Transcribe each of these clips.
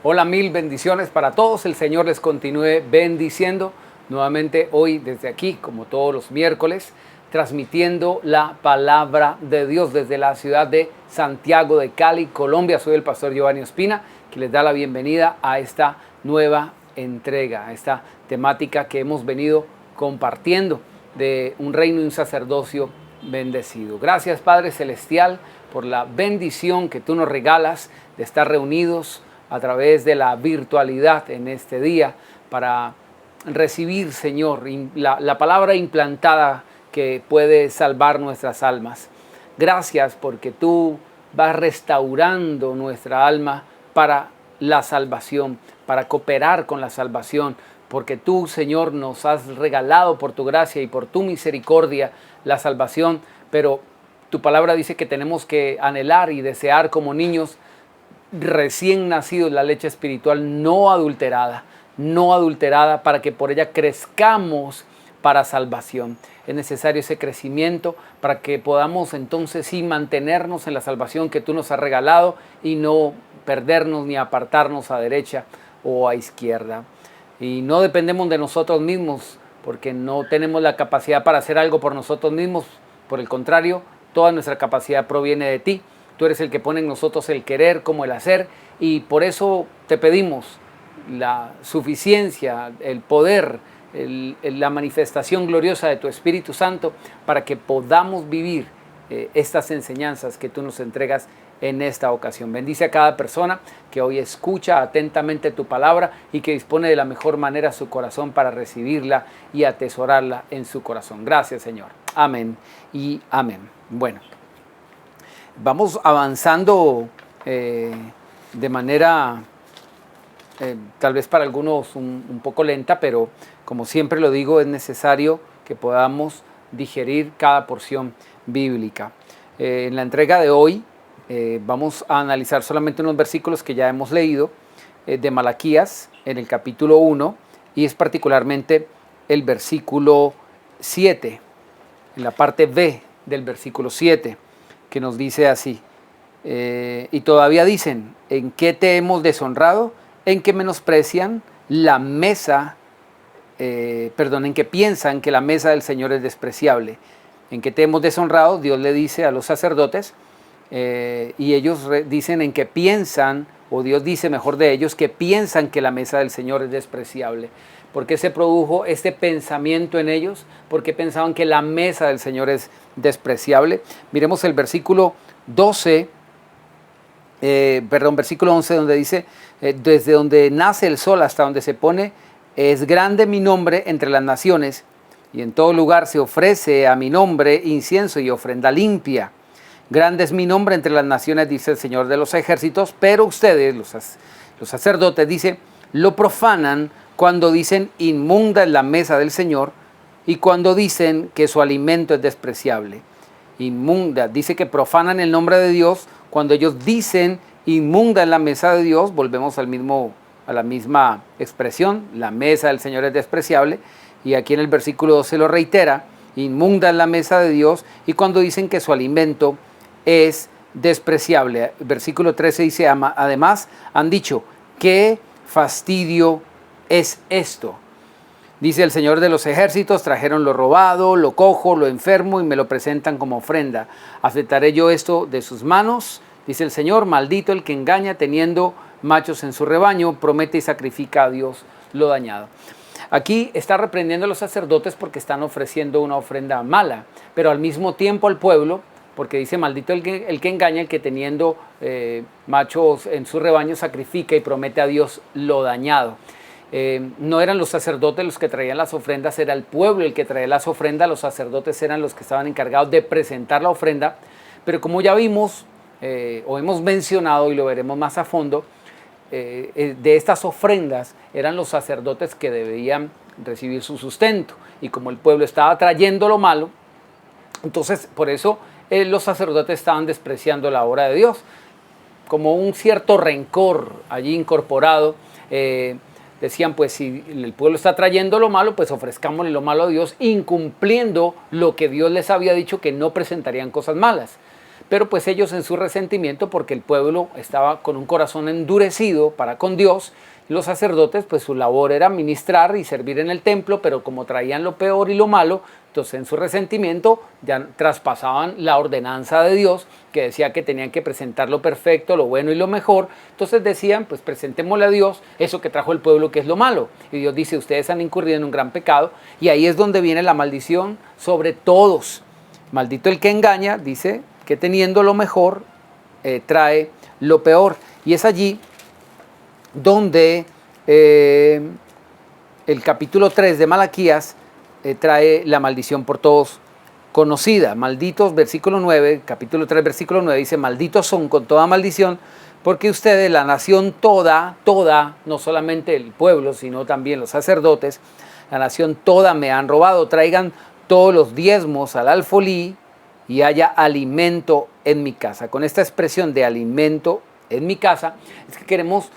Hola, mil bendiciones para todos. El Señor les continúe bendiciendo. Nuevamente hoy desde aquí, como todos los miércoles, transmitiendo la palabra de Dios desde la ciudad de Santiago de Cali, Colombia. Soy el pastor Giovanni Ospina, que les da la bienvenida a esta nueva entrega, a esta temática que hemos venido compartiendo de un reino y un sacerdocio bendecido. Gracias, Padre Celestial, por la bendición que tú nos regalas de estar reunidos a través de la virtualidad en este día para recibir, Señor, la palabra implantada que puede salvar nuestras almas. Gracias porque tú vas restaurando nuestra alma para la salvación, para cooperar con la salvación, porque tú, Señor, nos has regalado por tu gracia y por tu misericordia la salvación, pero tu palabra dice que tenemos que anhelar y desear como niños recién nacidos la leche espiritual no adulterada, para que por ella crezcamos para salvación. Es necesario ese crecimiento para que podamos entonces sí mantenernos en la salvación que tú nos has regalado y no perdernos ni apartarnos a derecha o a izquierda. Y no dependemos de nosotros mismos porque no tenemos la capacidad para hacer algo por nosotros mismos. Por el contrario, toda nuestra capacidad proviene de ti. Tú eres el que pone en nosotros el querer como el hacer, y por eso te pedimos la suficiencia, el poder, la manifestación gloriosa de tu Espíritu Santo para que podamos vivir estas enseñanzas que tú nos entregas en esta ocasión. Bendice a cada persona que hoy escucha atentamente tu palabra y que dispone de la mejor manera su corazón para recibirla y atesorarla en su corazón. Gracias, Señor. Amén y amén. Bueno, vamos avanzando de manera tal vez para algunos un poco lenta, pero como siempre lo digo, es necesario que podamos digerir cada porción bíblica. En la entrega de hoy vamos a analizar solamente unos versículos que ya hemos leído de Malaquías en el capítulo 1, y es particularmente el versículo 7, en la parte B del versículo 7, que nos dice así: y todavía dicen, ¿en qué te hemos deshonrado? En que menosprecian la mesa, en que piensan que la mesa del Señor es despreciable. ¿En que te hemos deshonrado? Dios le dice a los sacerdotes, y ellos dicen en que piensan, o Dios dice mejor de ellos, que piensan que la mesa del Señor es despreciable. ¿Por qué se produjo este pensamiento en ellos? Porque pensaban que la mesa del Señor es despreciable. Miremos el versículo 12, versículo 11, donde dice, desde donde nace el sol hasta donde se pone, es grande mi nombre entre las naciones, y en todo lugar se ofrece a mi nombre incienso y ofrenda limpia. Grande es mi nombre entre las naciones, dice el Señor de los ejércitos, pero ustedes, los sacerdotes, dice, lo profanan cuando dicen inmunda es la mesa del Señor, y cuando dicen que su alimento es despreciable. Inmunda, dice que profanan el nombre de Dios cuando ellos dicen inmunda en la mesa de Dios. Volvemos a la misma expresión, la mesa del Señor es despreciable, y aquí en el versículo 12 lo reitera, inmunda en la mesa de Dios, y cuando dicen que su alimento es despreciable. El versículo 13 dice, además han dicho, ¿qué fastidio es esto? Dice el Señor de los ejércitos, trajeron lo robado, lo cojo, lo enfermo y me lo presentan como ofrenda. ¿Aceptaré yo esto de sus manos? Dice el Señor, maldito el que engaña teniendo machos en su rebaño, promete y sacrifica a Dios lo dañado. Aquí está reprendiendo a los sacerdotes porque están ofreciendo una ofrenda mala, pero al mismo tiempo al pueblo, porque dice, maldito el que engaña, el que teniendo machos en su rebaño sacrifica y promete a Dios lo dañado. No eran los sacerdotes los que traían las ofrendas, era el pueblo el que traía las ofrendas. Los sacerdotes eran los que estaban encargados de presentar la ofrenda, pero como ya vimos o hemos mencionado y lo veremos más a fondo, de estas ofrendas eran los sacerdotes que debían recibir su sustento, y como el pueblo estaba trayendo lo malo, entonces por eso los sacerdotes estaban despreciando la obra de Dios, como un cierto rencor allí incorporado. Decían, pues si el pueblo está trayendo lo malo, pues ofrezcámosle lo malo a Dios, incumpliendo lo que Dios les había dicho, que no presentarían cosas malas. pero pues ellos en su resentimiento, porque el pueblo estaba con un corazón endurecido para con Dios, los sacerdotes pues su labor era ministrar y servir en el templo, pero como traían lo peor y lo malo, entonces en su resentimiento ya traspasaban la ordenanza de Dios, que decía que tenían que presentar lo perfecto, lo bueno y lo mejor. Entonces decían, pues presentémosle a Dios eso que trajo el pueblo, que es lo malo. Y Dios dice, ustedes han incurrido en un gran pecado, y ahí es donde viene la maldición sobre todos. Maldito el que engaña, dice, que teniendo lo mejor, trae lo peor. Y es allí donde el capítulo 3 de Malaquías trae la maldición por todos conocida. Malditos, versículo 9, capítulo 3, versículo 9, dice, malditos son con toda maldición, porque ustedes, la nación toda, no solamente el pueblo, sino también los sacerdotes, la nación toda me han robado. Traigan todos los diezmos al alfolí y haya alimento en mi casa. Con esta expresión de alimento en mi casa, es que queremos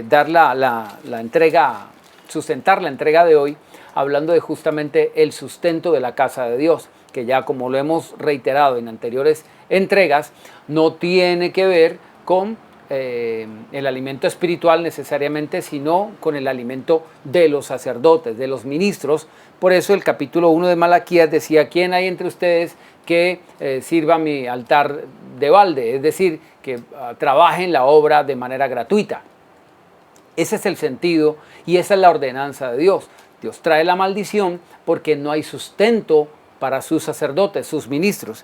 dar la entrega, sustentar la entrega de hoy, hablando de justamente el sustento de la casa de Dios, que ya como lo hemos reiterado en anteriores entregas, no tiene que ver con el alimento espiritual necesariamente, sino con el alimento de los sacerdotes, de los ministros. Por eso el capítulo 1 de Malaquías decía, ¿quién hay entre ustedes que sirva mi altar de balde? Es decir, que trabaje en la obra de manera gratuita. Ese es el sentido y esa es la ordenanza de Dios. Dios trae la maldición porque no hay sustento para sus sacerdotes, sus ministros.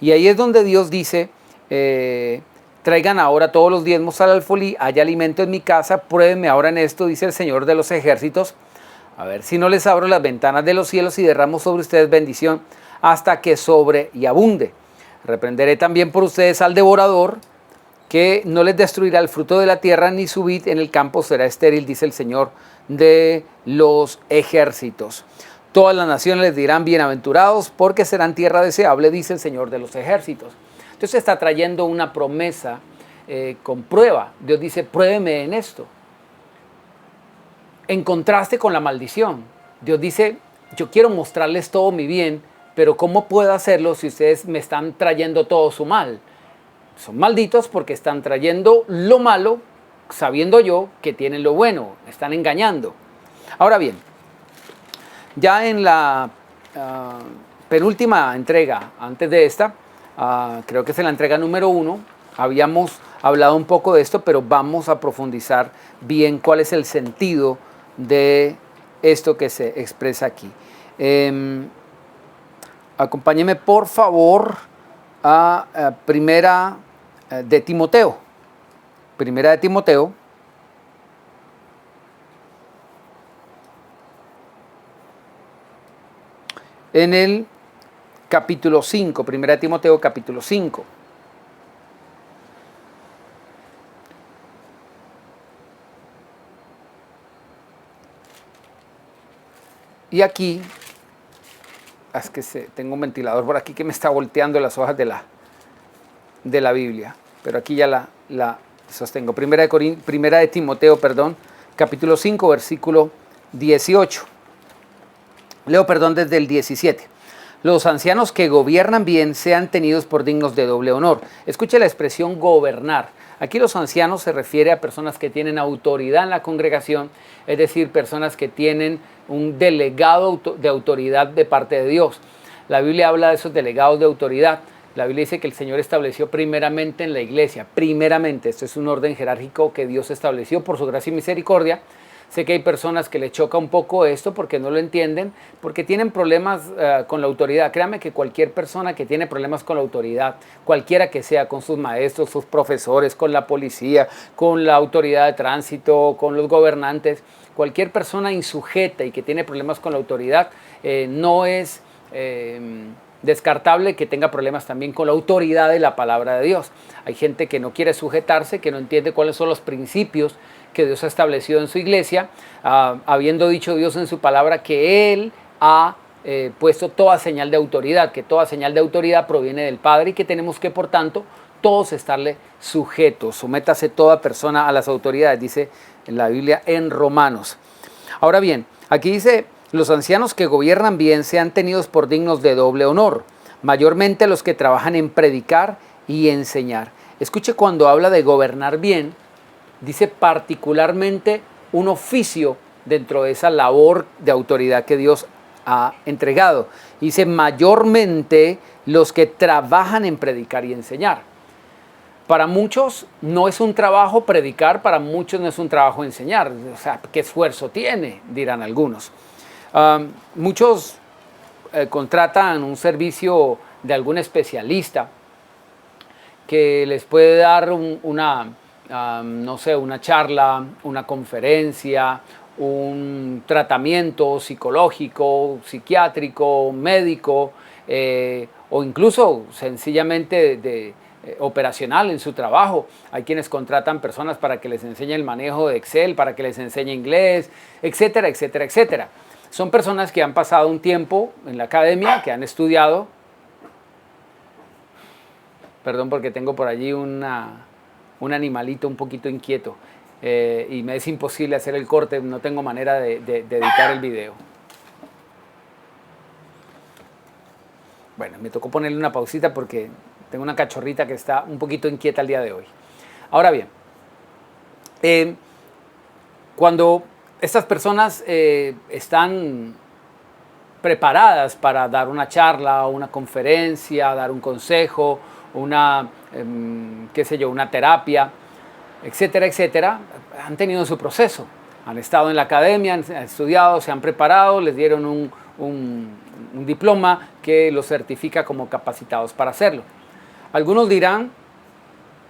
Y ahí es donde Dios dice, traigan ahora todos los diezmos al alfolí, haya alimento en mi casa, pruébenme ahora en esto, dice el Señor de los ejércitos, a ver si no les abro las ventanas de los cielos y derramo sobre ustedes bendición hasta que sobre y abunde. Reprenderé también por ustedes al devorador, que no les destruirá el fruto de la tierra, ni su vid en el campo será estéril, dice el Señor de los ejércitos. Todas las naciones les dirán bienaventurados, porque serán tierra deseable, dice el Señor de los ejércitos. Entonces está trayendo una promesa con prueba. Dios dice, pruébeme en esto. En contraste con la maldición, Dios dice, yo quiero mostrarles todo mi bien, pero ¿cómo puedo hacerlo si ustedes me están trayendo todo su mal? Son malditos porque están trayendo lo malo, sabiendo yo que tienen lo bueno, están engañando. Ahora bien, ya en la penúltima entrega, antes de esta, creo que es en la entrega número 1, habíamos hablado un poco de esto, pero vamos a profundizar bien cuál es el sentido de esto que se expresa aquí. Acompáñeme por favor a Primera de Timoteo. Primera de Timoteo. En el capítulo 5, Primera de Timoteo capítulo 5. Y aquí, es que tengo un ventilador por aquí que me está volteando las hojas de la Biblia, pero aquí ya la sostengo. Primera de Timoteo, capítulo 5, versículo 18. Leo, desde el 17. Los ancianos que gobiernan bien sean tenidos por dignos de doble honor. Escuche la expresión gobernar. Aquí los ancianos se refiere a personas que tienen autoridad en la congregación, es decir, personas que tienen un delegado de autoridad de parte de Dios. La Biblia habla de esos delegados de autoridad. La Biblia dice que el Señor estableció primeramente en la iglesia, primeramente, esto es un orden jerárquico que Dios estableció por su gracia y misericordia. Sé que hay personas que les choca un poco esto porque no lo entienden, porque tienen problemas con la autoridad. Créanme que cualquier persona que tiene problemas con la autoridad, cualquiera que sea, con sus maestros, sus profesores, con la policía, con la autoridad de tránsito, con los gobernantes, cualquier persona insujeta y que tiene problemas con la autoridad, no es descartable que tenga problemas también con la autoridad de la palabra de Dios. Hay gente que no quiere sujetarse, que no entiende cuáles son los principios que Dios ha establecido en su iglesia, habiendo dicho Dios en su palabra que Él ha puesto toda señal de autoridad, que toda señal de autoridad proviene del Padre y que tenemos que, por tanto, todos estarle sujetos. Sométase toda persona a las autoridades, dice en la Biblia en Romanos. Ahora bien, aquí dice, los ancianos que gobiernan bien sean tenidos por dignos de doble honor, mayormente los que trabajan en predicar y enseñar. Escuche, cuando habla de gobernar bien, dice particularmente un oficio dentro de esa labor de autoridad que Dios ha entregado. Dice mayormente los que trabajan en predicar y enseñar. Para muchos no es un trabajo predicar, para muchos no es un trabajo enseñar. O sea, ¿qué esfuerzo tiene? Dirán algunos. Muchos contratan un servicio de algún especialista que les puede dar no sé, una charla, una conferencia, un tratamiento psicológico, psiquiátrico, médico, o incluso sencillamente operacional en su trabajo. Hay quienes contratan personas para que les enseñe el manejo de Excel, para que les enseñe inglés, etcétera, etcétera, etcétera. Son personas que han pasado un tiempo en la academia, que han estudiado. Perdón porque tengo por allí un animalito un poquito inquieto y me es imposible hacer el corte, no tengo manera de editar el video. Bueno, me tocó ponerle una pausita porque tengo una cachorrita que está un poquito inquieta el día de hoy. Ahora bien, cuando estas personas están preparadas para dar una charla, una conferencia, dar un consejo, qué sé yo, una terapia, etcétera, etcétera, han tenido su proceso. Han estado en la academia, han estudiado, se han preparado, les dieron un diploma que los certifica como capacitados para hacerlo. Algunos dirán,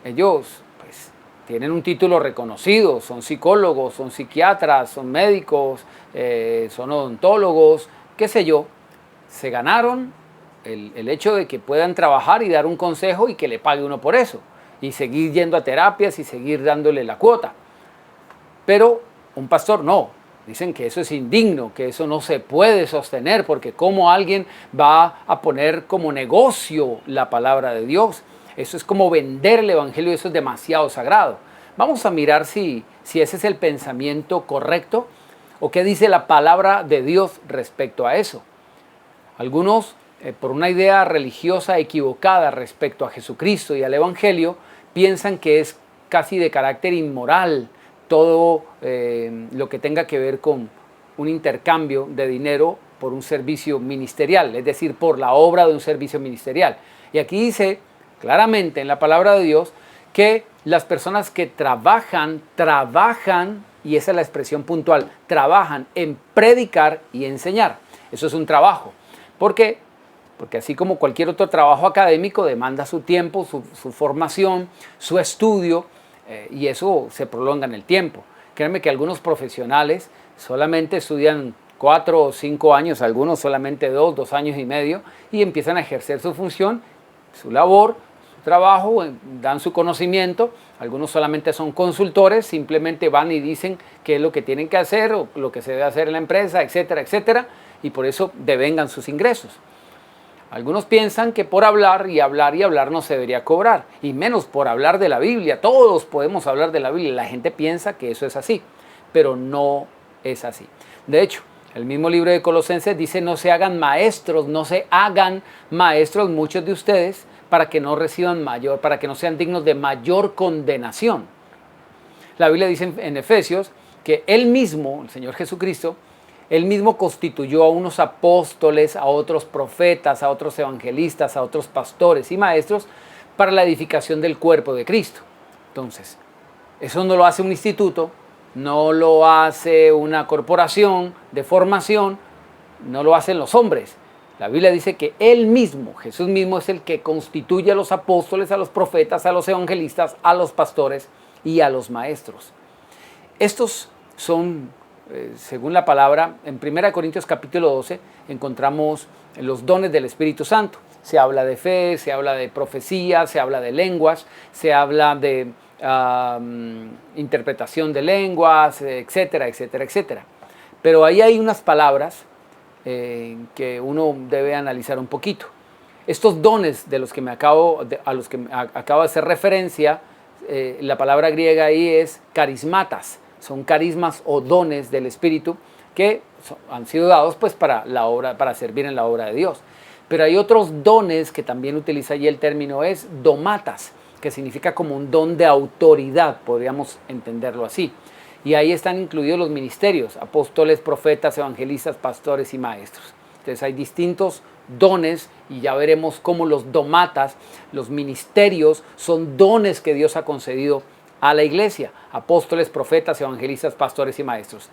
ellos pues tienen un título reconocido, son psicólogos, son psiquiatras, son médicos, son odontólogos, qué sé yo, se ganaron el hecho de que puedan trabajar y dar un consejo y que le pague uno por eso, y seguir yendo a terapias y seguir dándole la cuota. Pero un pastor no, dicen que eso es indigno, que eso no se puede sostener, porque cómo alguien va a poner como negocio la palabra de Dios. Eso es como vender el evangelio, eso es demasiado sagrado. Vamos a mirar si ese es el pensamiento correcto o qué dice la palabra de Dios respecto a eso. Algunos, por una idea religiosa equivocada respecto a Jesucristo y al evangelio, piensan que es casi de carácter inmoral todo lo que tenga que ver con un intercambio de dinero por un servicio ministerial, es decir, por la obra de un servicio ministerial. Y aquí dice claramente en la palabra de Dios que las personas que trabajan, y esa es la expresión puntual, trabajan en predicar y enseñar. Eso es un trabajo. ¿Por qué? Porque así como cualquier otro trabajo académico demanda su tiempo, su formación, su estudio, y eso se prolonga en el tiempo. Créanme que algunos profesionales solamente estudian 4 o 5 años, algunos solamente 2 años y medio, y empiezan a ejercer su función, su labor, su trabajo, dan su conocimiento. Algunos solamente son consultores, simplemente van y dicen qué es lo que tienen que hacer o lo que se debe hacer en la empresa, etcétera, etcétera, y por eso devengan sus ingresos. Algunos piensan que por hablar y hablar y hablar no se debería cobrar, y menos por hablar de la Biblia. Todos podemos hablar de la Biblia, la gente piensa que eso es así, pero no es así. De hecho, el mismo libro de Colosenses dice: no se hagan maestros muchos de ustedes, para que no reciban para que no sean dignos de mayor condenación. La Biblia dice en Efesios que Él mismo, el Señor Jesucristo, Él mismo constituyó a unos apóstoles, a otros profetas, a otros evangelistas, a otros pastores y maestros para la edificación del cuerpo de Cristo. Entonces, eso no lo hace un instituto, no lo hace una corporación de formación, no lo hacen los hombres. La Biblia dice que Él mismo, Jesús mismo, es el que constituye a los apóstoles, a los profetas, a los evangelistas, a los pastores y a los maestros. Estos son, según la palabra, en 1 Corintios capítulo 12, encontramos los dones del Espíritu Santo. Se habla de fe, se habla de profecía, se habla de lenguas, se habla de interpretación de lenguas, etcétera, etcétera, etcétera. Pero ahí hay unas palabras que uno debe analizar un poquito. Estos dones a los que acabo de hacer referencia, la palabra griega ahí es carismatas. Son carismas o dones del Espíritu que han sido dados pues para servir en la obra de Dios. Pero hay otros dones que también utiliza allí el término, es domatas, que significa como un don de autoridad, podríamos entenderlo así. Y ahí están incluidos los ministerios, apóstoles, profetas, evangelistas, pastores y maestros. Entonces hay distintos dones y ya veremos cómo los domatas, los ministerios, son dones que Dios ha concedido a la iglesia, apóstoles, profetas, evangelistas, pastores y maestros.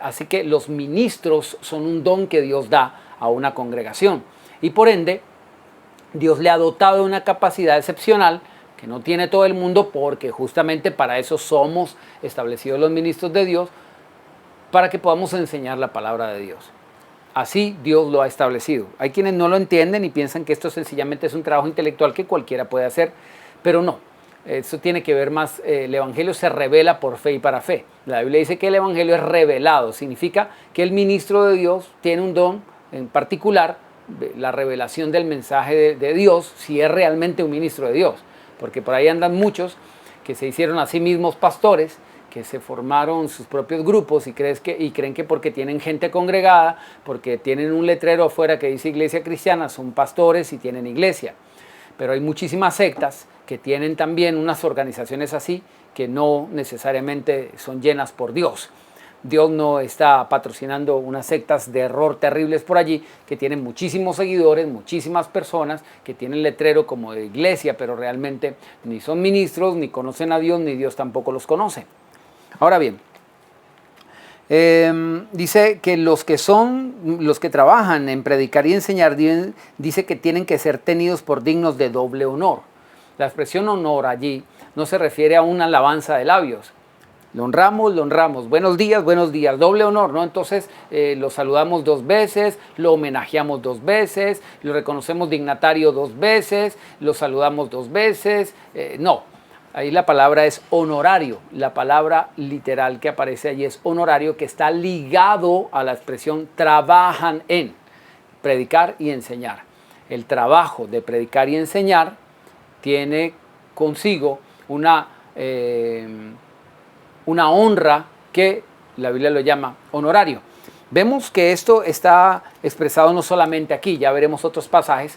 Así que los ministros son un don que Dios da a una congregación y por ende Dios le ha dotado de una capacidad excepcional que no tiene todo el mundo, porque justamente para eso somos establecidos los ministros de Dios, para que podamos enseñar la palabra de Dios. Así Dios lo ha establecido. Hay quienes no lo entienden y piensan que esto sencillamente es un trabajo intelectual que cualquiera puede hacer, pero no. Eso tiene que ver más, el Evangelio se revela por fe y para fe. La Biblia dice que el Evangelio es revelado, significa que el ministro de Dios tiene un don en particular, la revelación del mensaje de Dios, si es realmente un ministro de Dios. Porque por ahí andan muchos que se hicieron a sí mismos pastores, que se formaron sus propios grupos y creen que porque tienen gente congregada, porque tienen un letrero afuera que dice iglesia cristiana, son pastores y tienen iglesia. Pero hay muchísimas sectas que tienen también unas organizaciones así que no necesariamente son llenas por Dios. Dios no está patrocinando unas sectas de error terribles por allí que tienen muchísimos seguidores, muchísimas personas que tienen letrero como de iglesia, pero realmente ni son ministros, ni conocen a Dios, ni Dios tampoco los conoce. Ahora bien, dice que los que trabajan en predicar y enseñar, dice que tienen que ser tenidos por dignos de doble honor. La expresión honor allí no se refiere a una alabanza de labios. Lo honramos, buenos días, doble honor, ¿no? Entonces lo saludamos 2 veces, lo homenajeamos 2 veces, lo reconocemos dignatario 2 veces, lo saludamos 2 veces, no. Ahí la palabra es honorario, la palabra literal que aparece allí es honorario, que está ligado a la expresión trabajan en predicar y enseñar. El trabajo de predicar y enseñar tiene consigo una honra que la Biblia lo llama honorario. Vemos que esto está expresado no solamente aquí, ya veremos otros pasajes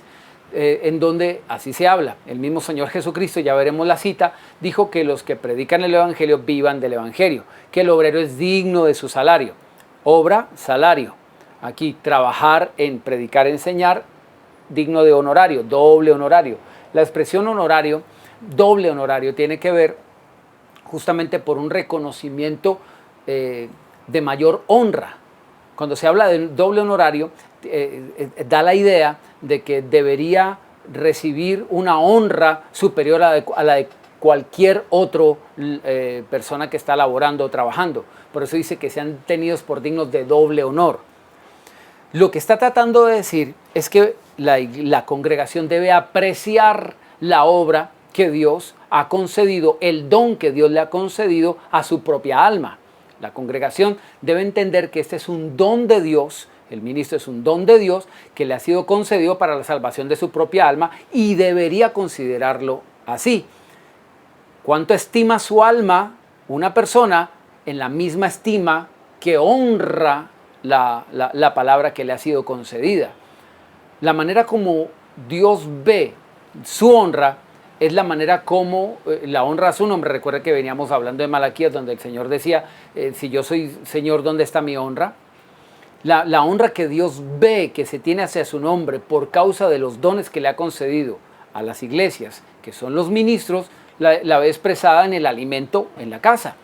en donde así se habla. El mismo Señor Jesucristo, ya veremos la cita, dijo que los que predican el Evangelio vivan del Evangelio, que el obrero es digno de su salario. Obra, salario. Aquí trabajar en predicar, enseñar, digno de honorario, doble honorario. La expresión honorario, doble honorario, tiene que ver justamente por un reconocimiento de mayor honra. Cuando se habla de doble honorario, da la idea de que debería recibir una honra superior a la de cualquier otra persona que está laborando o trabajando. Por eso dice que sean tenidos por dignos de doble honor. Lo que está tratando de decir es que la congregación debe apreciar la obra que Dios ha concedido, el don que Dios le ha concedido a su propia alma. La congregación debe entender que este es un don de Dios, el ministro es un don de Dios que le ha sido concedido para la salvación de su propia alma y debería considerarlo así. ¿Cuánto estima su alma una persona en la misma estima que honra la palabra que le ha sido concedida? La manera como Dios ve su honra es la manera como la honra a su nombre. Recuerda que veníamos hablando de Malaquías, donde el Señor decía, si yo soy Señor, ¿dónde está mi honra? La honra que Dios ve que se tiene hacia su nombre por causa de los dones que le ha concedido a las iglesias, que son los ministros, la ve expresada en el alimento en la casa.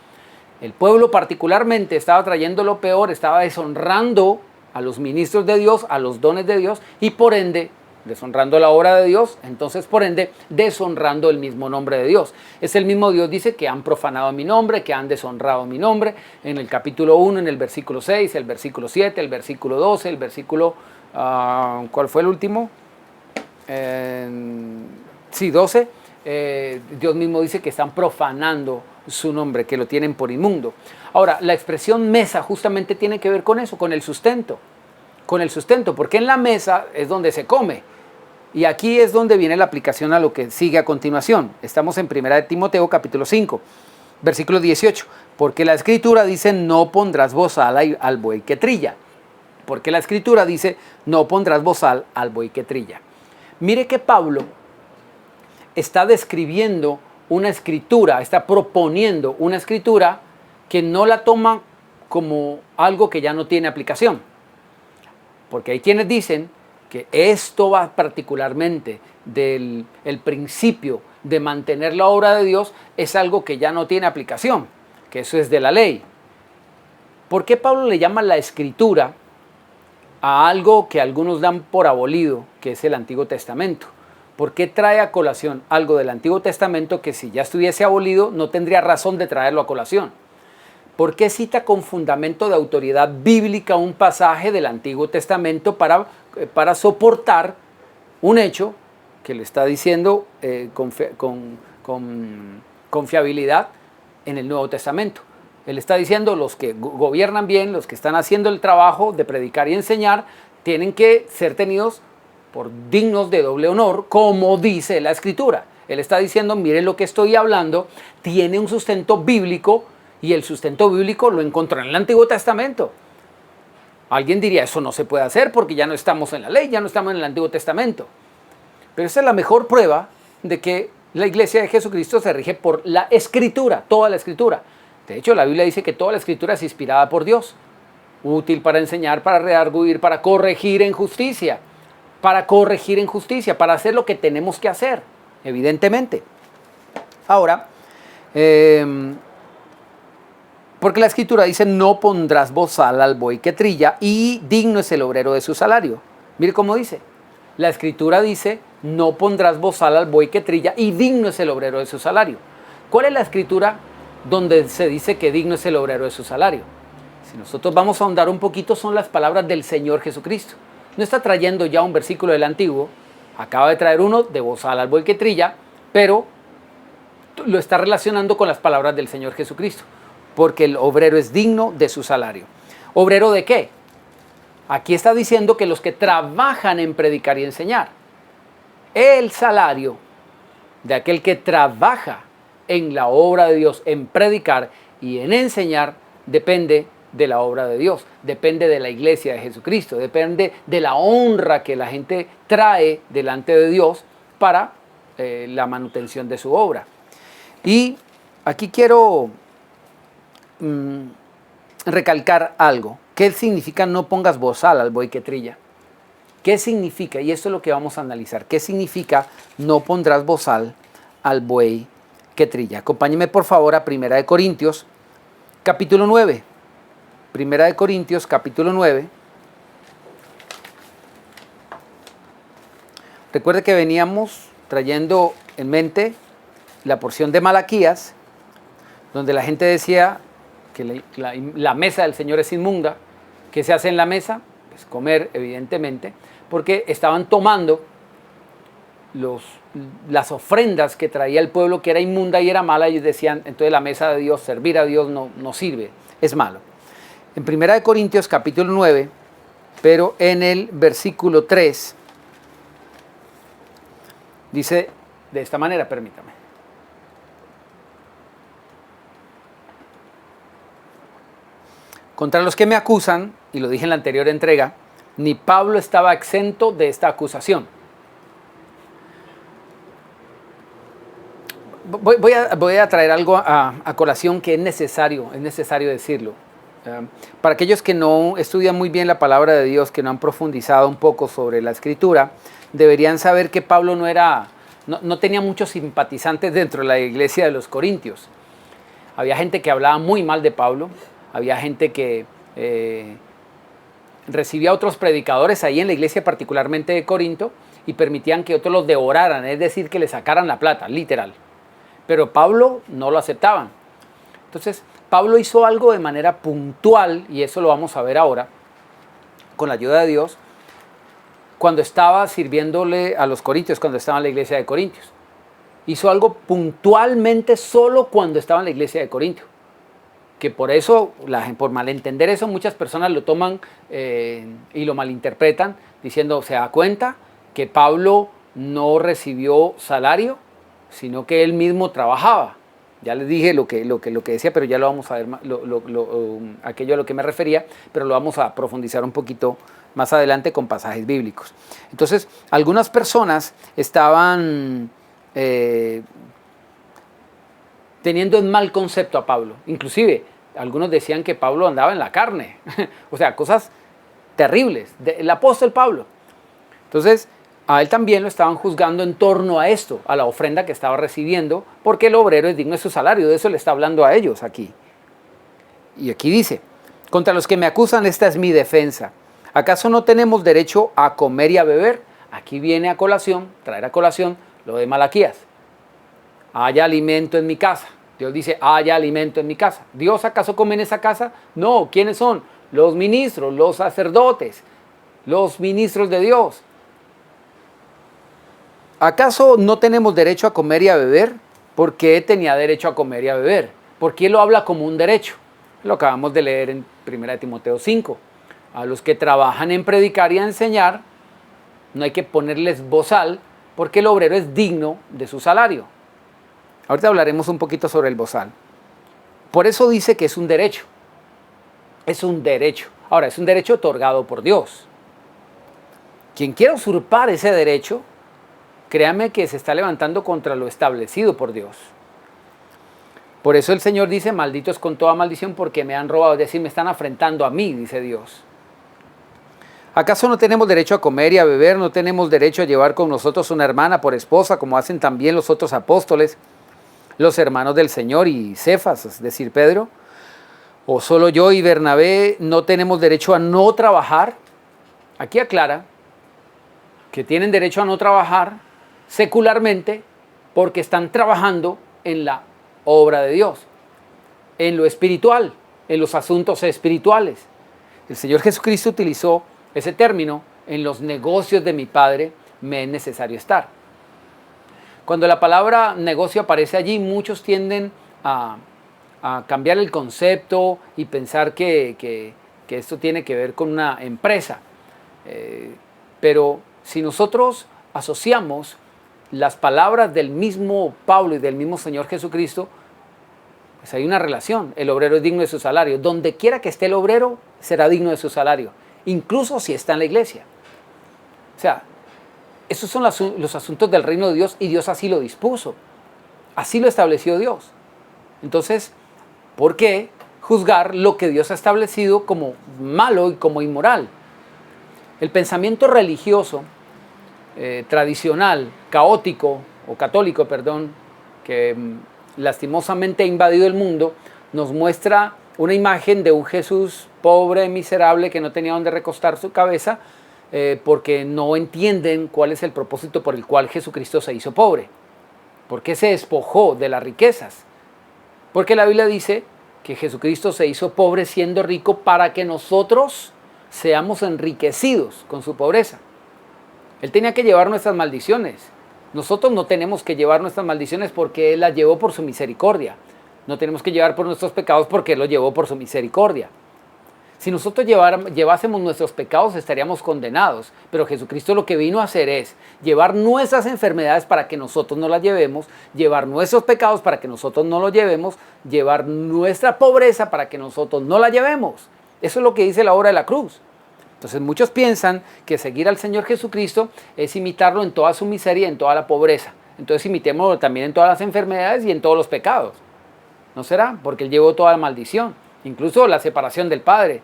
El pueblo particularmente estaba trayendo lo peor, estaba deshonrando a los ministros de Dios, a los dones de Dios, y por ende deshonrando la obra de Dios, entonces por ende deshonrando el mismo nombre de Dios. Es el mismo Dios, dice, que han profanado mi nombre, que han deshonrado mi nombre, en el capítulo 1, en el versículo 6, el versículo 7, el versículo 12, el versículo, ¿cuál fue el último? 12, Dios mismo dice que están profanando su nombre, que lo tienen por inmundo. Ahora, la expresión mesa justamente tiene que ver con eso, con el sustento, porque en la mesa es donde se come. Y aquí es donde viene la aplicación a lo que sigue a continuación. Estamos en 1 Timoteo capítulo 5, versículo 18. Porque la escritura dice, no pondrás bozal al buey que trilla. porque la Escritura dice, no pondrás bozal al buey que trilla. Mire que Pablo está describiendo una escritura, está proponiendo una escritura que no la toma como algo que ya no tiene aplicación. Porque hay quienes dicen que esto va particularmente del el principio de mantener la obra de Dios es algo que ya no tiene aplicación, que eso es de la ley. ¿Por qué Pablo le llama la escritura a algo que algunos dan por abolido, que es el Antiguo Testamento? ¿Por qué trae a colación algo del Antiguo Testamento que si ya estuviese abolido no tendría razón de traerlo a colación? ¿Por qué cita con fundamento de autoridad bíblica un pasaje del Antiguo Testamento para soportar un hecho que le está diciendo con fiabilidad en el Nuevo Testamento? Él está diciendo los que gobiernan bien, los que están haciendo el trabajo de predicar y enseñar, tienen que ser tenidos por dignos de doble honor, como dice la Escritura. Él está diciendo, miren lo que estoy hablando, tiene un sustento bíblico, y el sustento bíblico lo encontró en el Antiguo Testamento. Alguien diría, eso no se puede hacer porque ya no estamos en la ley, ya no estamos en el Antiguo Testamento. Pero esa es la mejor prueba de que la Iglesia de Jesucristo se rige por la Escritura, toda la Escritura. De hecho, la Biblia dice que toda la Escritura es inspirada por Dios, útil para enseñar, para redarguir, para corregir en justicia, para hacer lo que tenemos que hacer, evidentemente. Ahora, porque la Escritura dice, no pondrás bozal al buey que trilla, y digno es el obrero de su salario. Mire cómo dice. La Escritura dice, no pondrás bozal al buey que trilla, y digno es el obrero de su salario. ¿Cuál es la Escritura donde se dice que digno es el obrero de su salario? Si nosotros vamos a ahondar un poquito, son las palabras del Señor Jesucristo. No está trayendo ya un versículo del Antiguo, acaba de traer uno de bozal al buey que trilla, pero lo está relacionando con las palabras del Señor Jesucristo. Porque el obrero es digno de su salario. ¿Obrero de qué? Aquí está diciendo que los que trabajan en predicar y enseñar. El salario de aquel que trabaja en la obra de Dios, en predicar y en enseñar, depende de la obra de Dios, depende de la iglesia de Jesucristo, depende de la honra que la gente trae delante de Dios para la manutención de su obra. Y aquí quiero recalcar algo. ¿Qué significa no pongas bozal al buey que trilla? ¿Qué significa? Y esto es lo que vamos a analizar. ¿Qué significa no pondrás bozal al buey que trilla? Acompáñeme por favor a 1 Corintios, capítulo 9. 1 Corintios, capítulo 9. Recuerde que veníamos trayendo en mente la porción de Malaquías, donde la gente decía que la mesa del Señor es inmunda. ¿Qué se hace en la mesa? Pues comer, evidentemente, porque estaban tomando las ofrendas que traía el pueblo, que era inmunda y era mala. Ellos decían, entonces la mesa de Dios, servir a Dios no sirve, es malo. En 1 Corintios capítulo 9, pero en el versículo 3, dice de esta manera, permítame. Contra los que me acusan, y lo dije en la anterior entrega, ni Pablo estaba exento de esta acusación. Voy a traer algo a colación que es necesario decirlo. Para aquellos que no estudian muy bien la palabra de Dios, que no han profundizado un poco sobre la Escritura, deberían saber que Pablo no tenía muchos simpatizantes dentro de la iglesia de los Corintios. Había gente que hablaba muy mal de Pablo. Había gente que recibía a otros predicadores ahí en la iglesia, particularmente de Corinto, y permitían que otros los devoraran, es decir, que le sacaran la plata, literal. Pero Pablo no lo aceptaban. Entonces, Pablo hizo algo de manera puntual, y eso lo vamos a ver ahora, con la ayuda de Dios, cuando estaba sirviéndole a los corintios, cuando estaba en la iglesia de Corintios. Hizo algo puntualmente solo cuando estaba en la iglesia de Corintios. Que por eso, por malentender eso, muchas personas lo toman y lo malinterpretan, diciendo, se da cuenta que Pablo no recibió salario, sino que él mismo trabajaba. Ya les dije lo que decía, pero ya lo vamos a ver, aquello a lo que me refería, pero lo vamos a profundizar un poquito más adelante con pasajes bíblicos. Entonces, algunas personas estaban teniendo en mal concepto a Pablo. Inclusive, algunos decían que Pablo andaba en la carne. O sea, cosas terribles. El apóstol Pablo. Entonces, a él también lo estaban juzgando en torno a esto, a la ofrenda que estaba recibiendo, porque el obrero es digno de su salario. De eso le está hablando a ellos aquí. Y aquí dice, contra los que me acusan, esta es mi defensa. ¿Acaso no tenemos derecho a comer y a beber? Aquí viene a colación, traer a colación lo de Malaquías. Haya alimento en mi casa. Dios dice, haya alimento en mi casa. ¿Dios acaso come en esa casa? No. ¿Quiénes son? Los ministros, los sacerdotes, los ministros de Dios. ¿Acaso no tenemos derecho a comer y a beber? ¿Por qué tenía derecho a comer y a beber? ¿Por qué lo habla como un derecho? Lo acabamos de leer en 1 Timoteo 5. A los que trabajan en predicar y a enseñar, no hay que ponerles bozal, porque el obrero es digno de su salario. Ahorita hablaremos un poquito sobre el bozal. Por eso dice que es un derecho. Es un derecho. Ahora, es un derecho otorgado por Dios. Quien quiera usurpar ese derecho, créame que se está levantando contra lo establecido por Dios. Por eso el Señor dice, malditos con toda maldición porque me han robado. Es decir, me están afrentando a mí, dice Dios. ¿Acaso no tenemos derecho a comer y a beber? ¿No tenemos derecho a llevar con nosotros una hermana por esposa, como hacen también los otros apóstoles, los hermanos del Señor y Cefas, es decir, Pedro? ¿O solo yo y Bernabé no tenemos derecho a no trabajar? Aquí aclara que tienen derecho a no trabajar secularmente porque están trabajando en la obra de Dios, en lo espiritual, en los asuntos espirituales. El Señor Jesucristo utilizó ese término: en los negocios de mi Padre me es necesario estar. Cuando la palabra negocio aparece allí, muchos tienden a cambiar el concepto y pensar que esto tiene que ver con una empresa. Pero si nosotros asociamos las palabras del mismo Pablo y del mismo Señor Jesucristo, pues hay una relación. El obrero es digno de su salario. Donde quiera que esté el obrero, será digno de su salario, incluso si está en la iglesia. O sea, esos son los asuntos del reino de Dios, y Dios así lo dispuso. Así lo estableció Dios. Entonces, ¿por qué juzgar lo que Dios ha establecido como malo y como inmoral? El pensamiento religioso, tradicional, católico, que lastimosamente ha invadido el mundo, nos muestra una imagen de un Jesús pobre, miserable, que no tenía donde recostar su cabeza, porque no entienden cuál es el propósito por el cual Jesucristo se hizo pobre. ¿Por qué se despojó de las riquezas? Porque la Biblia dice que Jesucristo se hizo pobre siendo rico para que nosotros seamos enriquecidos con su pobreza. Él tenía que llevar nuestras maldiciones. Nosotros no tenemos que llevar nuestras maldiciones porque Él las llevó por su misericordia. No tenemos que llevar por nuestros pecados porque Él los llevó por su misericordia. Si nosotros llevásemos nuestros pecados, estaríamos condenados. Pero Jesucristo lo que vino a hacer es llevar nuestras enfermedades para que nosotros no las llevemos, llevar nuestros pecados para que nosotros no los llevemos, llevar nuestra pobreza para que nosotros no la llevemos. Eso es lo que dice la obra de la cruz. Entonces muchos piensan que seguir al Señor Jesucristo es imitarlo en toda su miseria, en toda la pobreza. Entonces imitémoslo también en todas las enfermedades y en todos los pecados. ¿No será? Porque Él llevó toda la maldición, incluso la separación del Padre.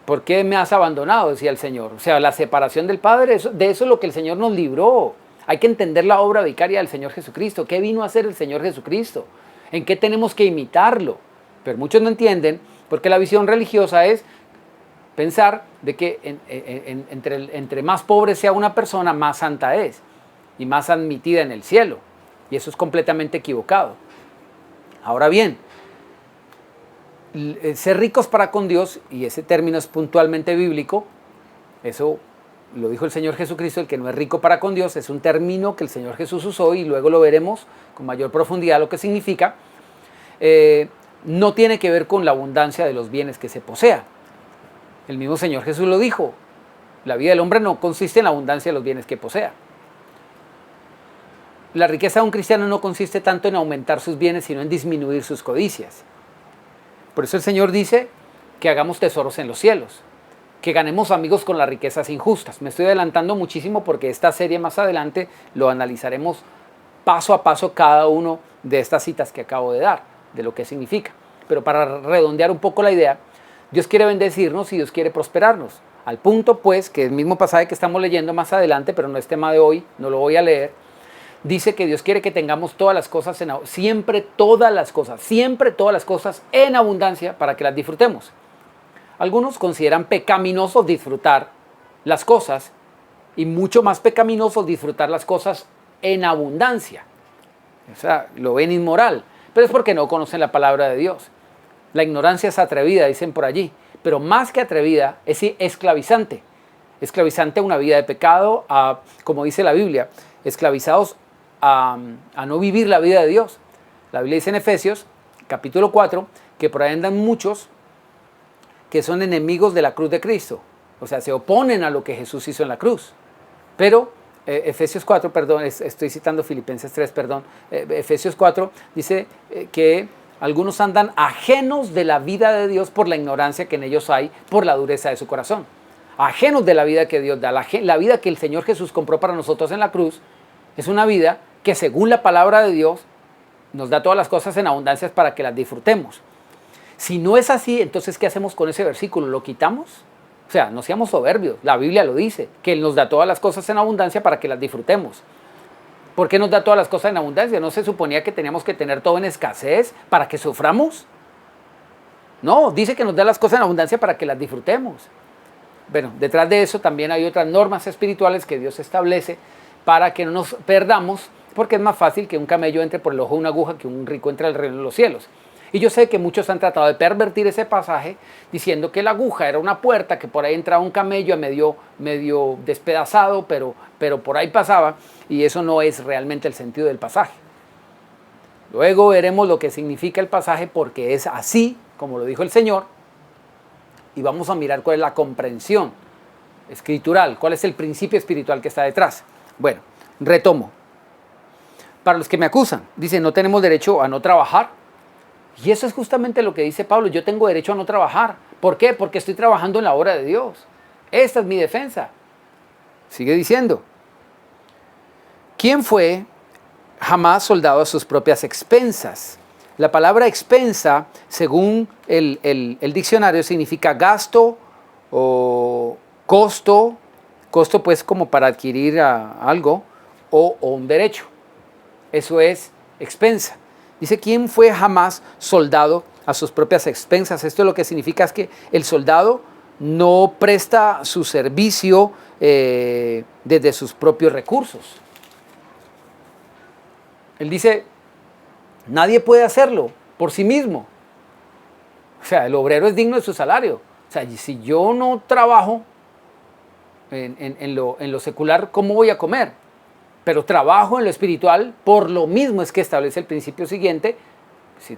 ¿Por qué me has abandonado?, decía el Señor. O sea, la separación del Padre, de eso es lo que el Señor nos libró. Hay que entender la obra vicaria del Señor Jesucristo. ¿Qué vino a hacer el Señor Jesucristo? ¿En qué tenemos que imitarlo? Pero muchos no entienden, porque la visión religiosa es pensar de que entre más pobre sea una persona, más santa es y más admitida en el cielo. Y eso es completamente equivocado. Ahora bien, ser ricos para con Dios, y ese término es puntualmente bíblico, eso lo dijo el Señor Jesucristo: el que no es rico para con Dios, es un término que el Señor Jesús usó, y luego lo veremos con mayor profundidad lo que significa. No tiene que ver con la abundancia de los bienes que se posea. El mismo Señor Jesús lo dijo: la vida del hombre no consiste en la abundancia de los bienes que posea. La riqueza de un cristiano no consiste tanto en aumentar sus bienes, sino en disminuir sus codicias. Por eso el Señor dice que hagamos tesoros en los cielos, que ganemos amigos con las riquezas injustas. Me estoy adelantando muchísimo porque esta serie más adelante lo analizaremos paso a paso cada uno de estas citas que acabo de dar, de lo que significa. Pero para redondear un poco la idea, Dios quiere bendecirnos y Dios quiere prosperarnos. Al punto pues, que el mismo pasaje que estamos leyendo más adelante, pero no es tema de hoy, no lo voy a leer, dice que Dios quiere que tengamos todas las cosas, siempre todas las cosas en abundancia para que las disfrutemos. Algunos consideran pecaminoso disfrutar las cosas y mucho más pecaminoso disfrutar las cosas en abundancia. O sea, lo ven inmoral, pero es porque no conocen la palabra de Dios. La ignorancia es atrevida, dicen por allí, pero más que atrevida, es esclavizante. Esclavizante a una vida de pecado, como dice la Biblia, esclavizados a no vivir la vida de Dios. La Biblia dice en Efesios, capítulo 4, que por ahí andan muchos que son enemigos de la cruz de Cristo. O sea, se oponen a lo que Jesús hizo en la cruz. Pero Efesios 4, perdón, estoy citando Filipenses 3, perdón. Efesios 4 dice que algunos andan ajenos de la vida de Dios por la ignorancia que en ellos hay, por la dureza de su corazón. Ajenos de la vida que Dios da, la vida que el Señor Jesús compró para nosotros en la cruz, es una vida que según la palabra de Dios nos da todas las cosas en abundancia para que las disfrutemos. Si no es así, entonces ¿qué hacemos con ese versículo? ¿Lo quitamos? O sea, no seamos soberbios, la Biblia lo dice, que Él nos da todas las cosas en abundancia para que las disfrutemos. ¿Por qué nos da todas las cosas en abundancia? ¿No se suponía que teníamos que tener todo en escasez para que suframos? No, dice que nos da las cosas en abundancia para que las disfrutemos. Bueno, detrás de eso también hay otras normas espirituales que Dios establece para que no nos perdamos, porque es más fácil que un camello entre por el ojo de una aguja que un rico entre al reino de los cielos. Y yo sé que muchos han tratado de pervertir ese pasaje diciendo que la aguja era una puerta, que por ahí entraba un camello medio despedazado, pero por ahí pasaba, y eso no es realmente el sentido del pasaje. Luego veremos lo que significa el pasaje porque es así, como lo dijo el Señor, y vamos a mirar cuál es la comprensión escritural, cuál es el principio espiritual que está detrás. Bueno, retomo. Para los que me acusan, dicen, no tenemos derecho a no trabajar. Y eso es justamente lo que dice Pablo, yo tengo derecho a no trabajar. ¿Por qué? Porque estoy trabajando en la obra de Dios. Esta es mi defensa. Sigue diciendo, ¿quién fue jamás soldado a sus propias expensas? La palabra expensa, según el diccionario, significa gasto o costo pues como para adquirir algo o un derecho. Eso es expensa. Dice, ¿quién fue jamás soldado a sus propias expensas? Esto lo que significa es que el soldado no presta su servicio desde sus propios recursos. Él dice, nadie puede hacerlo por sí mismo. O sea, el obrero es digno de su salario. O sea, si yo no trabajo en lo secular, ¿cómo voy a comer? Pero trabajo en lo espiritual, por lo mismo es que establece el principio siguiente, si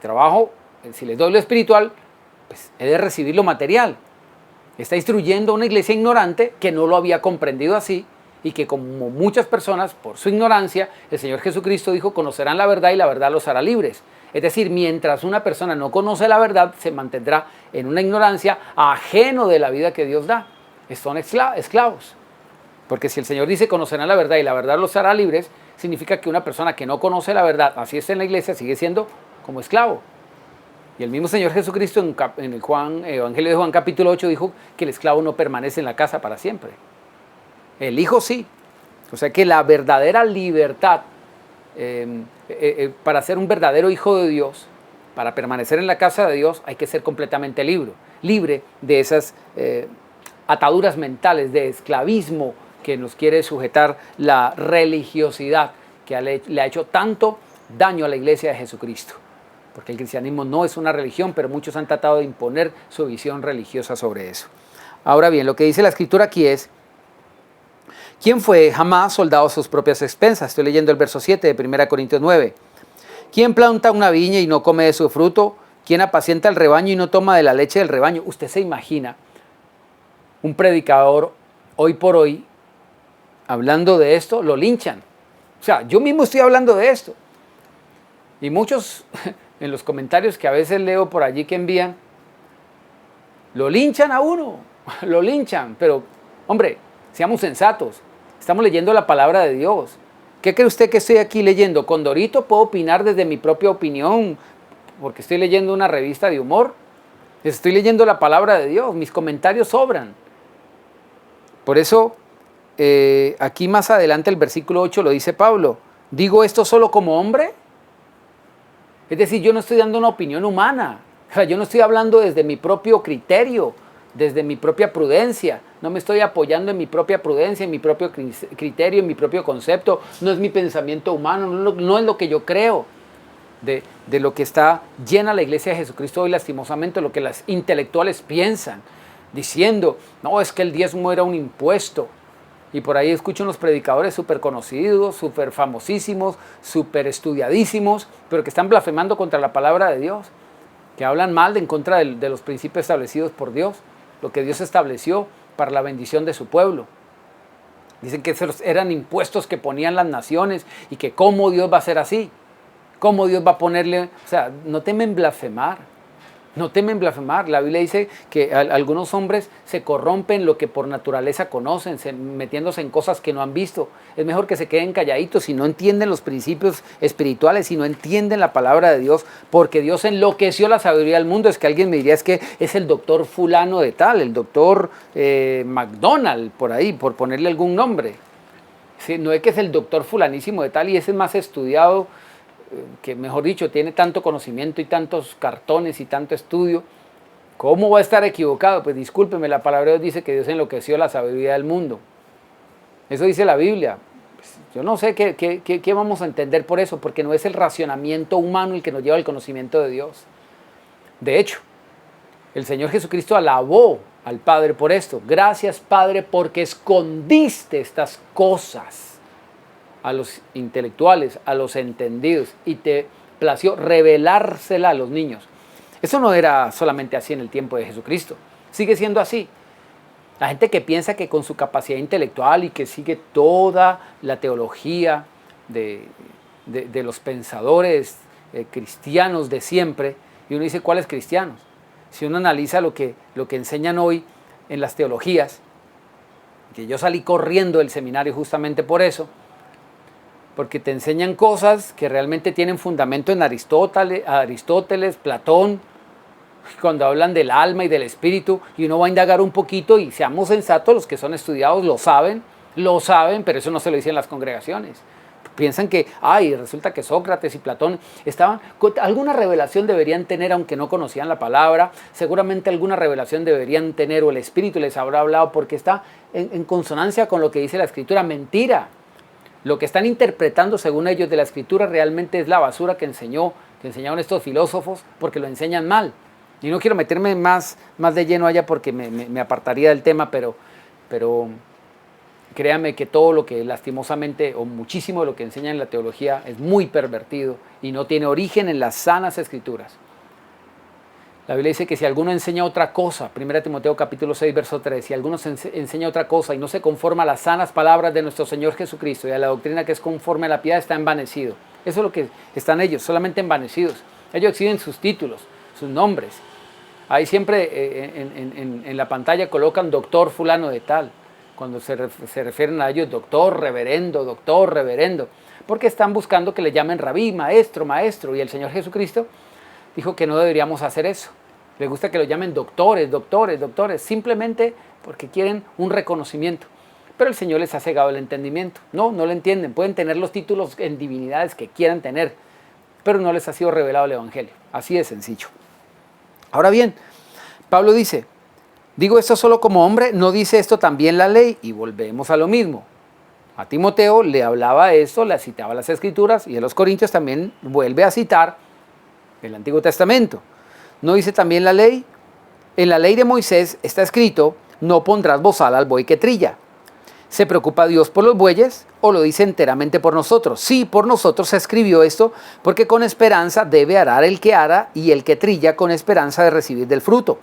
les doy lo espiritual, pues he de recibir lo material. Está instruyendo a una iglesia ignorante que no lo había comprendido así y que como muchas personas, por su ignorancia, el Señor Jesucristo dijo, conocerán la verdad y la verdad los hará libres. Es decir, mientras una persona no conoce la verdad, se mantendrá en una ignorancia ajeno de la vida que Dios da. Son esclavos. Porque si el Señor dice conocerán la verdad y la verdad los hará libres, significa que una persona que no conoce la verdad, así está en la iglesia, sigue siendo como esclavo. Y el mismo Señor Jesucristo en el Evangelio de Juan capítulo 8 dijo que el esclavo no permanece en la casa para siempre. El hijo sí. O sea que la verdadera libertad para ser un verdadero hijo de Dios, para permanecer en la casa de Dios, hay que ser completamente libre de esas ataduras mentales, de esclavismo que nos quiere sujetar la religiosidad que le ha hecho tanto daño a la iglesia de Jesucristo. Porque el cristianismo no es una religión, pero muchos han tratado de imponer su visión religiosa sobre eso. Ahora bien, lo que dice la escritura aquí es, ¿quién fue jamás soldado a sus propias expensas? Estoy leyendo el verso 7 de 1 Corintios 9. ¿Quién planta una viña y no come de su fruto? ¿Quién apacienta el rebaño y no toma de la leche del rebaño? Usted se imagina un predicador hoy por hoy hablando de esto, lo linchan. O sea, yo mismo estoy hablando de esto. Y muchos en los comentarios que a veces leo por allí que envían, lo linchan a uno, lo linchan. Pero, hombre, seamos sensatos. Estamos leyendo la palabra de Dios. ¿Qué cree usted que estoy aquí leyendo? ¿Con Dorito puedo opinar desde mi propia opinión porque estoy leyendo una revista de humor? Estoy leyendo la palabra de Dios, mis comentarios sobran. Por eso, aquí más adelante el versículo 8 lo dice Pablo. ¿Digo esto solo como hombre? Es decir, yo no estoy dando una opinión humana. O sea, yo no estoy hablando desde mi propio criterio, desde mi propia prudencia. No me estoy apoyando en mi propia prudencia, en mi propio criterio, en mi propio concepto. No es mi pensamiento humano, no es lo que yo creo. De lo que está llena la iglesia de Jesucristo hoy, lastimosamente, lo que las intelectuales piensan, diciendo, no, es que el diezmo era un impuesto. Y por ahí escucho unos predicadores súper conocidos, súper famosísimos, súper estudiadísimos, pero que están blasfemando contra la palabra de Dios, que hablan mal en contra de los principios establecidos por Dios, lo que Dios estableció para la bendición de su pueblo. Dicen que esos eran impuestos que ponían las naciones y que cómo Dios va a ser así. ¿Cómo Dios va a ponerle? O sea, no temen blasfemar. No temen blasfemar. La Biblia dice que algunos hombres se corrompen lo que por naturaleza conocen, metiéndose en cosas que no han visto. Es mejor que se queden calladitos si no entienden los principios espirituales, si no entienden la palabra de Dios, porque Dios enloqueció la sabiduría del mundo. Es que alguien me diría, es que es el doctor fulano de tal, el doctor McDonald, por ahí, por ponerle algún nombre. Sí, no es que es el doctor fulanísimo de tal y ese es más estudiado, que mejor dicho, tiene tanto conocimiento y tantos cartones y tanto estudio. ¿Cómo va a estar equivocado? Pues discúlpeme, la palabra de Dios dice que Dios enloqueció la sabiduría del mundo. Eso dice la Biblia. Pues yo no sé qué vamos a entender por eso, porque no es el racionamiento humano el que nos lleva al conocimiento de Dios. De hecho, el Señor Jesucristo alabó al Padre por esto. Gracias, Padre, porque escondiste estas cosas a los intelectuales, a los entendidos, y te plació revelársela a los niños. Eso no era solamente así en el tiempo de Jesucristo, sigue siendo así. La gente que piensa que con su capacidad intelectual y que sigue toda la teología de los pensadores cristianos de siempre, y uno dice, ¿cuáles cristianos? Si uno analiza lo que enseñan hoy en las teologías, que yo salí corriendo del seminario justamente por eso, porque te enseñan cosas que realmente tienen fundamento en Aristóteles, Platón, cuando hablan del alma y del espíritu, y uno va a indagar un poquito, y seamos sensatos, los que son estudiados lo saben, pero eso no se lo dicen las congregaciones. Piensan que, resulta que Sócrates y Platón alguna revelación deberían tener, aunque no conocían la palabra, seguramente alguna revelación deberían tener, o el Espíritu les habrá hablado, porque está en consonancia con lo que dice la Escritura. Mentira. Lo que están interpretando según ellos de la Escritura realmente es la basura que enseñaron estos filósofos, porque lo enseñan mal. Y no quiero meterme más de lleno allá porque me apartaría del tema, pero créame que todo lo que lastimosamente, o muchísimo de lo que enseñan en la teología es muy pervertido y no tiene origen en las sanas Escrituras. La Biblia dice que si alguno enseña otra cosa, 1 Timoteo capítulo 6, verso 3, si alguno enseña otra cosa y no se conforma a las sanas palabras de nuestro Señor Jesucristo y a la doctrina que es conforme a la piedad, está envanecido. Eso es lo que están ellos, solamente envanecidos. Ellos exhiben sus títulos, sus nombres. Ahí siempre en la pantalla colocan doctor fulano de tal, cuando se refieren a ellos doctor, reverendo, porque están buscando que le llamen rabí, maestro, y el Señor Jesucristo dijo que no deberíamos hacer eso. Les gusta que lo llamen doctores, simplemente porque quieren un reconocimiento. Pero el Señor les ha cegado el entendimiento. No lo entienden. Pueden tener los títulos en divinidades que quieran tener, pero no les ha sido revelado el Evangelio. Así de sencillo. Ahora bien, Pablo dice, digo esto solo como hombre, ¿no dice esto también la ley? Y volvemos a lo mismo. A Timoteo le hablaba esto, le citaba las Escrituras, y a los Corintios también vuelve a citar el Antiguo Testamento. ¿No dice también la ley? En la ley de Moisés está escrito, no pondrás bozal al buey que trilla. ¿Se preocupa Dios por los bueyes o lo dice enteramente por nosotros? Sí, por nosotros se escribió esto, porque con esperanza debe arar el que ara y el que trilla con esperanza de recibir del fruto.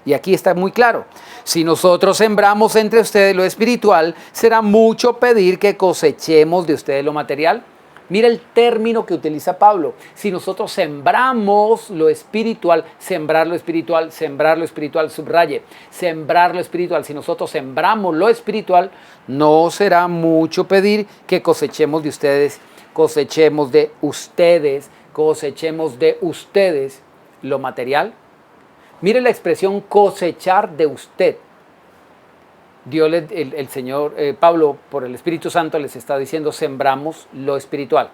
Y aquí está muy claro. Si nosotros sembramos entre ustedes lo espiritual, será mucho pedir que cosechemos de ustedes lo material. Mira el término que utiliza Pablo. Si nosotros sembramos lo espiritual, sembrar lo espiritual, sembrar lo espiritual, subraye, sembrar lo espiritual. Si nosotros sembramos lo espiritual, no será mucho pedir que cosechemos de ustedes, cosechemos de ustedes lo material. Mire la expresión cosechar de usted. Dios, el Señor, Pablo, por el Espíritu Santo les está diciendo, sembramos lo espiritual.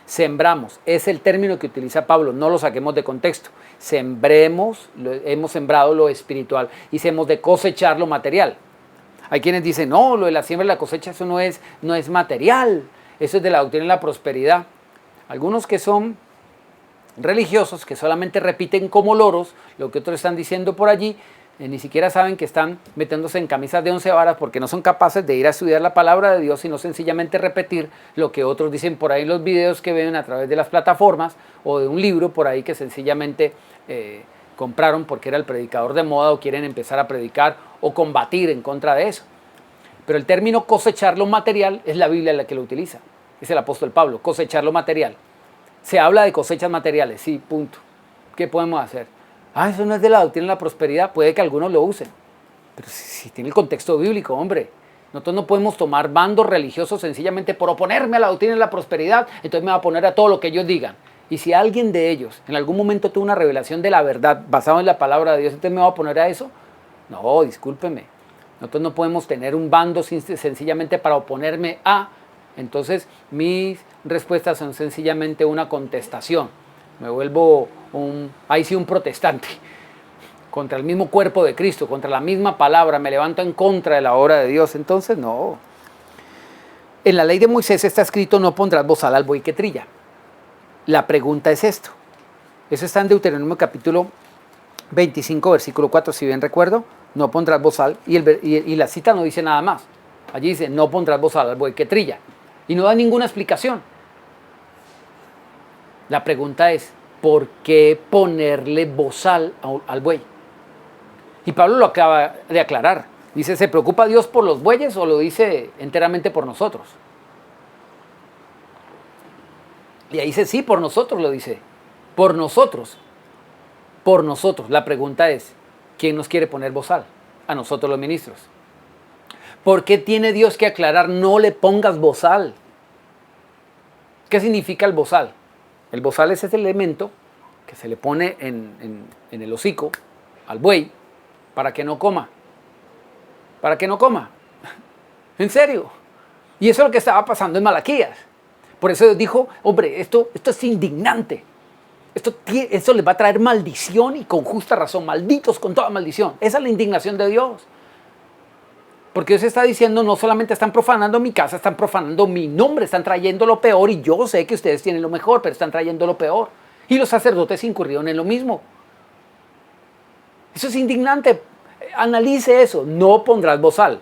Sembramos, es el término que utiliza Pablo, no lo saquemos de contexto. Sembremos, hemos sembrado lo espiritual y hemos de cosechar lo material. Hay quienes dicen, no, lo de la siembra y la cosecha, eso no es material, eso es de la doctrina de la prosperidad. Algunos que son religiosos, que solamente repiten como loros lo que otros están diciendo por allí, ni siquiera saben que están metiéndose en camisas de 11 varas porque no son capaces de ir a estudiar la palabra de Dios, sino sencillamente repetir lo que otros dicen por ahí en los videos que ven a través de las plataformas o de un libro por ahí que sencillamente compraron porque era el predicador de moda o quieren empezar a predicar o combatir en contra de eso. Pero el término cosechar lo material es la Biblia la que lo utiliza. Es el apóstol Pablo, cosechar lo material. Se habla de cosechas materiales, sí, punto. ¿Qué podemos hacer? Eso no es de la doctrina de la prosperidad, puede que algunos lo usen. Pero si tiene el contexto bíblico, hombre. Nosotros no podemos tomar bandos religiosos sencillamente por oponerme a la doctrina de la prosperidad, entonces me va a poner a todo lo que ellos digan. Y si alguien de ellos en algún momento tuvo una revelación de la verdad basada en la palabra de Dios, entonces me va a poner a eso. No, discúlpeme. Nosotros no podemos tener un bando sencillamente para oponerme a. Entonces mis respuestas son sencillamente una contestación. Me vuelvo ahí sí un protestante. Contra el mismo cuerpo de Cristo, contra la misma palabra, me levanto en contra de la obra de Dios. Entonces no. En la ley de Moisés está escrito, no pondrás bozal al buey que trilla. La pregunta es esto. Eso está en Deuteronomio capítulo 25, versículo 4, si bien recuerdo. No pondrás bozal. Y la cita no dice nada más. Allí dice, no pondrás bozal al buey que trilla. Y no da ninguna explicación. La pregunta es, ¿por qué ponerle bozal al buey? Y Pablo lo acaba de aclarar. Dice, ¿se preocupa Dios por los bueyes o lo dice enteramente por nosotros? Y ahí dice, sí, por nosotros lo dice. Por nosotros. Por nosotros. La pregunta es, ¿quién nos quiere poner bozal? A nosotros los ministros. ¿Por qué tiene Dios que aclarar, no le pongas bozal? ¿Qué significa el bozal? El bozal es ese elemento que se le pone en el hocico al buey para que no coma. Para que no coma. En serio. Y eso es lo que estaba pasando en Malaquías. Por eso Dios dijo, hombre, esto es indignante. Esto les va a traer maldición y con justa razón. Malditos con toda maldición. Esa es la indignación de Dios. Porque Dios está diciendo, no solamente están profanando mi casa, están profanando mi nombre, están trayendo lo peor. Y yo sé que ustedes tienen lo mejor, pero están trayendo lo peor. Y los sacerdotes incurrieron en lo mismo. Eso es indignante. Analice eso. No pondrás bozal.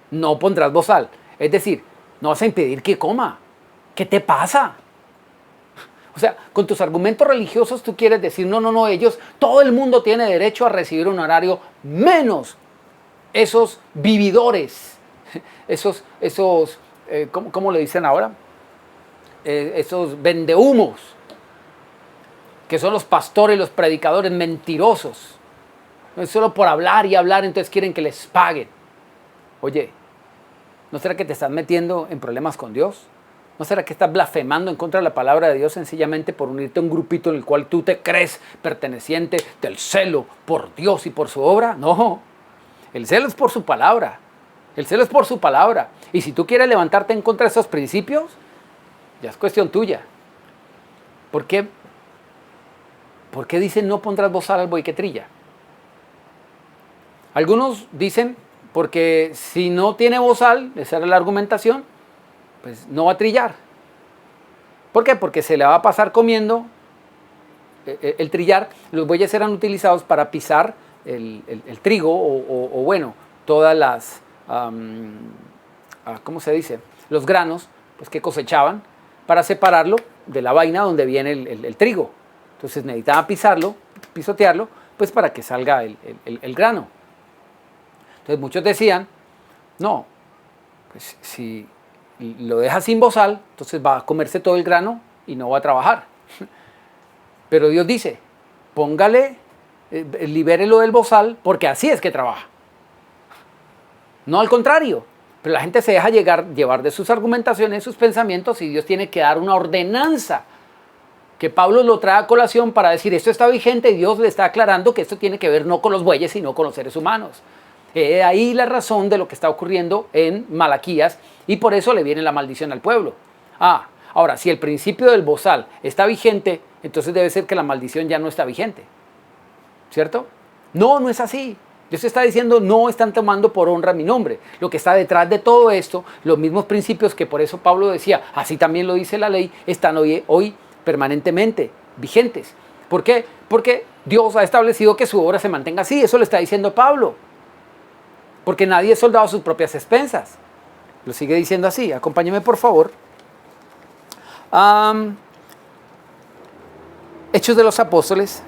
No pondrás bozal. Es decir, no vas a impedir que coma. ¿Qué te pasa? O sea, con tus argumentos religiosos tú quieres decir, no, ellos, todo el mundo tiene derecho a recibir un horario menos esos vividores, ¿cómo le dicen ahora? Esos vendehumos, que son los pastores, los predicadores mentirosos. No es solo por hablar y hablar, entonces quieren que les paguen. Oye, ¿no será que te estás metiendo en problemas con Dios? ¿No será que estás blasfemando en contra de la palabra de Dios sencillamente por unirte a un grupito en el cual tú te crees perteneciente del celo por Dios y por su obra? No, el celo es por su palabra. El celo es por su palabra. Y si tú quieres levantarte en contra de esos principios, ya es cuestión tuya. ¿Por qué? ¿Por qué dicen no pondrás bozal al buey que trilla? Algunos dicen porque si no tiene bozal, esa era la argumentación, pues no va a trillar. ¿Por qué? Porque se le va a pasar comiendo el trillar. Los bueyes eran utilizados para pisar el trigo o bueno, todas las, ¿cómo se dice? Los granos pues, que cosechaban para separarlo de la vaina donde viene el trigo. Entonces necesitaba pisarlo, pisotearlo, pues para que salga el grano. Entonces muchos decían, no, pues si lo deja sin bozal, entonces va a comerse todo el grano y no va a trabajar. Pero Dios dice, póngale, libérelo del bozal, porque así es que trabaja. No al contrario. Pero la gente se deja llevar de sus argumentaciones, sus pensamientos, y Dios tiene que dar una ordenanza. Que Pablo lo trae a colación para decir, esto está vigente, y Dios le está aclarando que esto tiene que ver no con los bueyes, sino con los seres humanos. Ahí la razón de lo que está ocurriendo en Malaquías, y por eso le viene la maldición al pueblo. Ahora, si el principio del bozal está vigente, entonces debe ser que la maldición ya no está vigente. ¿Cierto? No, no es así. Dios está diciendo, no están tomando por honra mi nombre. Lo que está detrás de todo esto, los mismos principios que por eso Pablo decía, así también lo dice la ley, están hoy permanentemente vigentes. ¿Por qué? Porque Dios ha establecido que su obra se mantenga así. Eso le está diciendo Pablo. Porque nadie es soldado a sus propias expensas. Lo sigue diciendo así. Acompáñeme, por favor. Hechos de los Apóstoles.